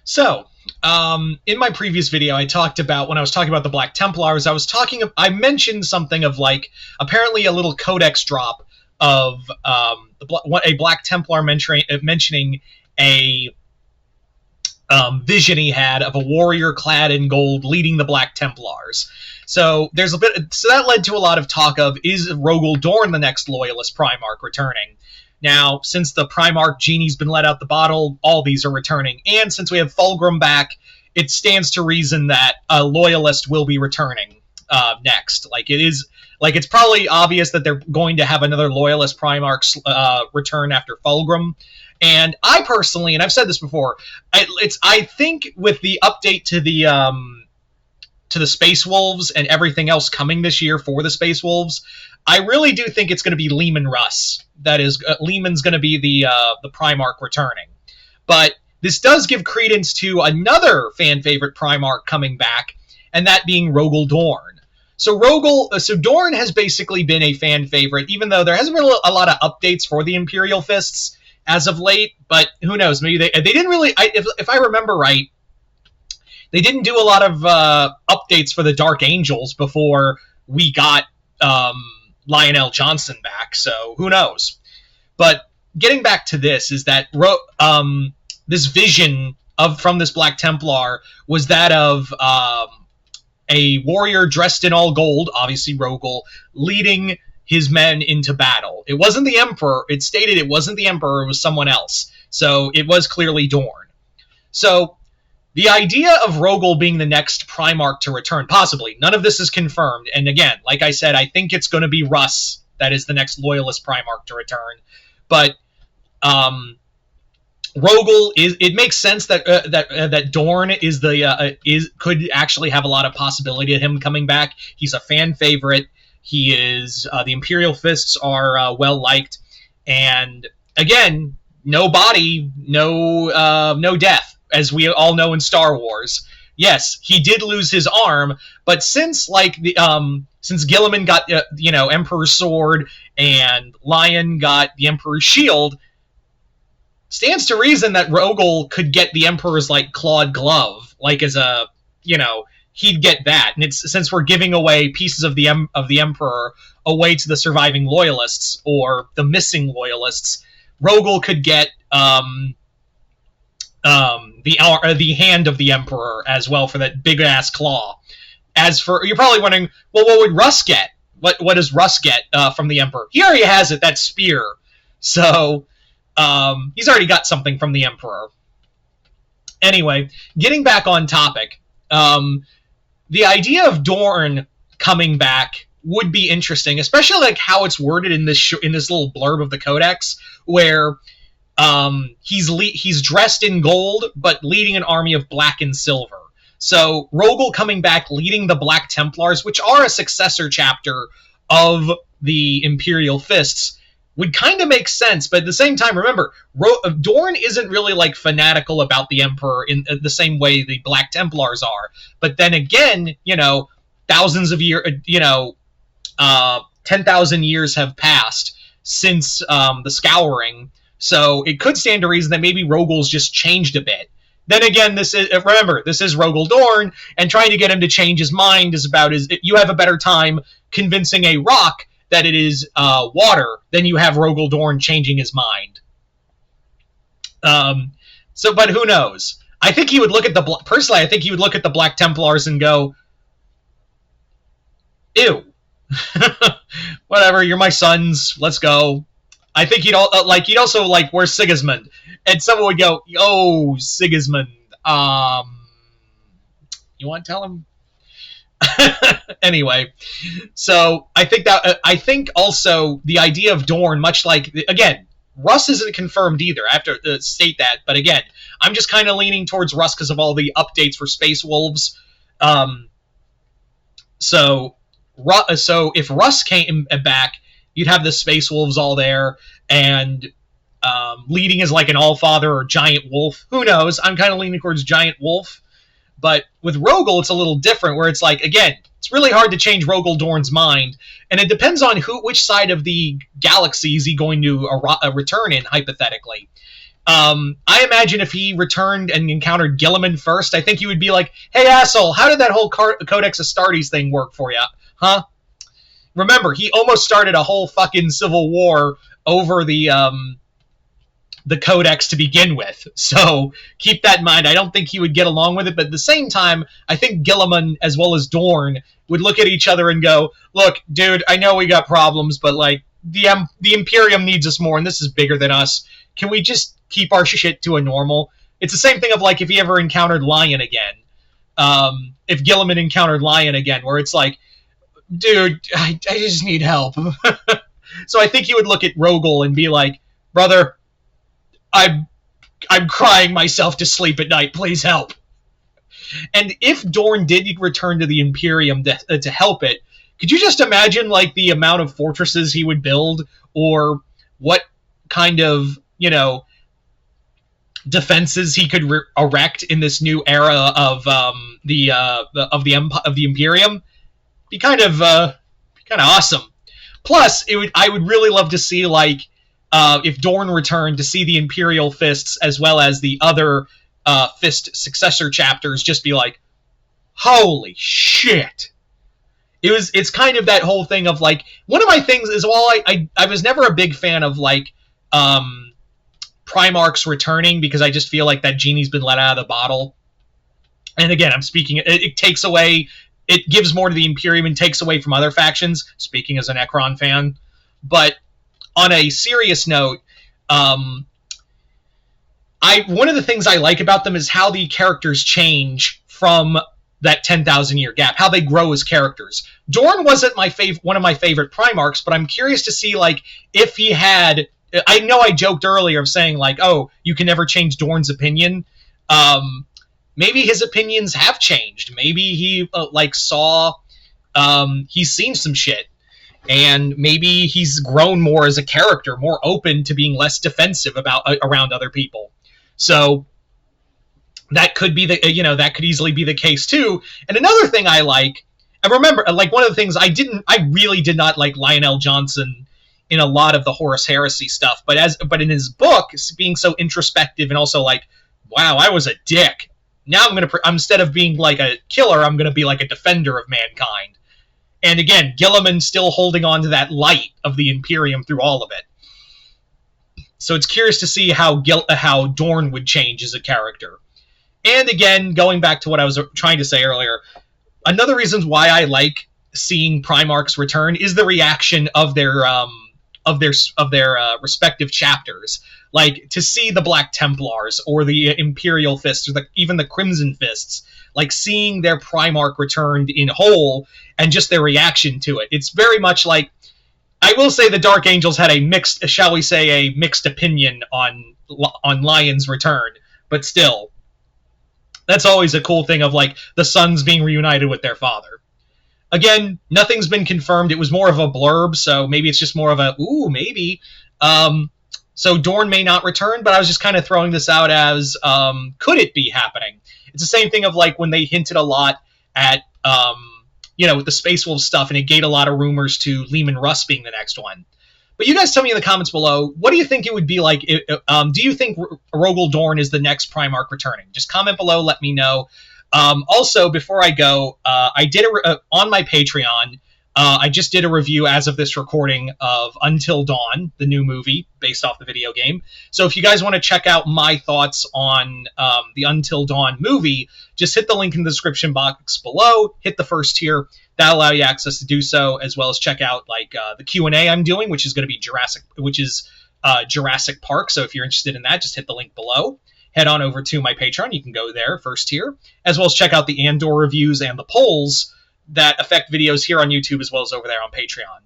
So, in my previous video, I talked about, when I was talking about the Black Templars, I mentioned something of, like, apparently a little codex drop of a Black Templar mentioning a vision he had of a warrior clad in gold leading the Black Templars. So that led to a lot of talk of, is Rogal Dorn the next Loyalist Primarch returning? Now, since the Primarch genie's been let out the bottle, all these are returning. And since we have Fulgrim back, it stands to reason that a Loyalist will be returning next. It's probably obvious that they're going to have another Loyalist Primarch return after Fulgrim. And I personally, and I've said this before, I think with the update to the Space Wolves and everything else coming this year for the Space Wolves, I really do think it's going to be Leman Russ. That is, Leman's going to be the Primarch returning. But this does give credence to another fan favorite Primarch coming back, and that being Rogal Dorn. So Dorn has basically been a fan favorite, even though there hasn't been a lot of updates for the Imperial Fists as of late. But who knows? Maybe they didn't really. If I remember right, they didn't do a lot of updates for the Dark Angels before we got Lionel Johnson back, so who knows? But getting back to this, is that this vision from this Black Templar was that of a warrior dressed in all gold, obviously Rogal, leading his men into battle. It wasn't the Emperor. It stated it wasn't the Emperor, it was someone else. So it was clearly Dorn. So the idea of Rogal being the next Primarch to return, possibly, none of this is confirmed. And again, like I said, I think it's going to be Russ that is the next Loyalist Primarch to return. But Rogal it makes sense that Dorn could actually have a lot of possibility of him coming back. He's a fan favorite. He is the Imperial Fists are well liked, and again, no body, no death. As we all know in Star Wars. Yes, he did lose his arm, but since Guilliman got Emperor's sword and Lion got the Emperor's shield, stands to reason that Rogal could get the Emperor's clawed glove, he'd get that. And since we're giving away pieces of the Emperor away to the surviving Loyalists or the missing Loyalists, Rogal could get the hand of the Emperor as well for that big ass claw. As for, you're probably wondering, well, what would Russ get? What does Russ get from the Emperor? He already has it, that spear. So he's already got something from the Emperor. Anyway, getting back on topic, the idea of Dorn coming back would be interesting, especially how it's worded in this little blurb of the Codex, where he's dressed in gold, but leading an army of black and silver. So Rogal coming back, leading the Black Templars, which are a successor chapter of the Imperial Fists, would kind of make sense. But at the same time, remember, Dorn isn't really fanatical about the Emperor in the same way the Black Templars are. But then again, thousands of years, 10,000 years have passed since the Scouring. So it could stand to reason that maybe Rogal's just changed a bit. Then again, this is Rogal Dorn, and trying to get him to change his mind you have a better time convincing a rock that it is water than you have Rogal Dorn changing his mind. But who knows? I think he would look at personally, I think he would look at the Black Templars and go, ew. Whatever, you're my sons, let's go. I think he'd also where's Sigismund? And someone would go, oh, Sigismund, you want to tell him? Anyway, so I think also the idea of Dorn, much like, again, Russ isn't confirmed either. I have to state that, but again, I'm just kind of leaning towards Russ because of all the updates for Space Wolves. So if Russ came back, you'd have the Space Wolves all there, and leading as an Allfather or Giant Wolf. Who knows? I'm kind of leaning towards Giant Wolf. But with Rogal, it's a little different, where it's again, it's really hard to change Rogal Dorn's mind, and it depends on which side of the galaxy is he going to return in, hypothetically. I imagine if he returned and encountered Gilliman first, I think he would be like, "Hey, asshole, how did that whole Codex Astartes thing work for you? Huh?" Remember, he almost started a whole fucking civil war over the Codex to begin with. So keep that in mind. I don't think he would get along with it, but at the same time, I think Gilliman as well as Dorn would look at each other and go, "Look, dude, I know we got problems, but like the Imperium needs us more, and this is bigger than us. Can we just keep our shit to a normal?" It's the same thing of like if he ever encountered Lion again. If Gilliman encountered Lion again, where it's like, "Dude, I just need help." So I think he would look at Rogal and be like, "Brother, I'm crying myself to sleep at night. Please help." And if Dorn did return to the Imperium to help it, could you just imagine like the amount of fortresses he would build, or what kind of defenses he could erect in this new era of the Imperium? Be kind of awesome. Plus, I would really love to see like if Dorn returned, to see the Imperial Fists as well as the other Fist successor chapters just be like, holy shit. It's kind of that whole thing of like, one of my things is, while I was never a big fan of like Primarchs returning, because I just feel like that genie's been let out of the bottle. And again, I'm speaking, it takes away, it gives more to the Imperium and takes away from other factions, speaking as a Necron fan. But on a serious note, one of the things I like about them is how the characters change from that 10,000 year gap, how they grow as characters. Dorn wasn't one of my favorite Primarchs, but I'm curious to see like if he had. I know I joked earlier of saying like, "Oh, you can never change Dorn's opinion." Maybe his opinions have changed. Maybe he saw he's seen some shit. And maybe he's grown more as a character, more open to being less defensive around other people. So that could be that could easily be the case too. And another thing I like, and remember, like one of the things I really did not like Lionel Johnson in a lot of the Horus Heresy stuff, but in his book, being so introspective and also like, wow, I was a dick. Now instead of being like a killer, I'm gonna be like a defender of mankind. And again, Gilliman still holding on to that light of the Imperium through all of it. So it's curious to see how Dorn would change as a character. And again, going back to what I was trying to say earlier, another reason why I like seeing Primarchs return is the reaction of their respective chapters. Like, to see the Black Templars or the Imperial Fists or even the Crimson Fists, like seeing their Primarch returned in whole and just their reaction to it. It's very much like, I will say the Dark Angels had a mixed opinion on Lion's return, but still, that's always a cool thing of like the sons being reunited with their father. Again, nothing's been confirmed. It was more of a blurb, so maybe it's just more of a, ooh, maybe. So Dorn may not return, but I was just kind of throwing this out as, could it be happening? It's the same thing of like when they hinted a lot at, with the Space Wolves stuff, and it gave a lot of rumors to Leman Russ being the next one. But you guys tell me in the comments below, what do you think it would be like? Do you think Rogal Dorn is the next Primarch returning? Just comment below, let me know. Also, before I go, I did on my Patreon, I just did a review as of this recording of Until Dawn, the new movie based off the video game. So if you guys want to check out my thoughts on the Until Dawn movie, just hit the link in the description box below, hit the first tier. That'll allow you access to do so, as well as check out like the Q&A I'm doing, which is going to be Jurassic Park. So if you're interested in that, just hit the link below. Head on over to my Patreon. You can go there, first tier, as well as check out the Andor reviews and the polls that affect videos here on YouTube as well as over there on Patreon.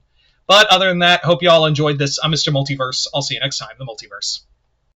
But other than that, hope you all enjoyed this. I'm Mr. Multiverse. I'll see you next time, the Multiverse.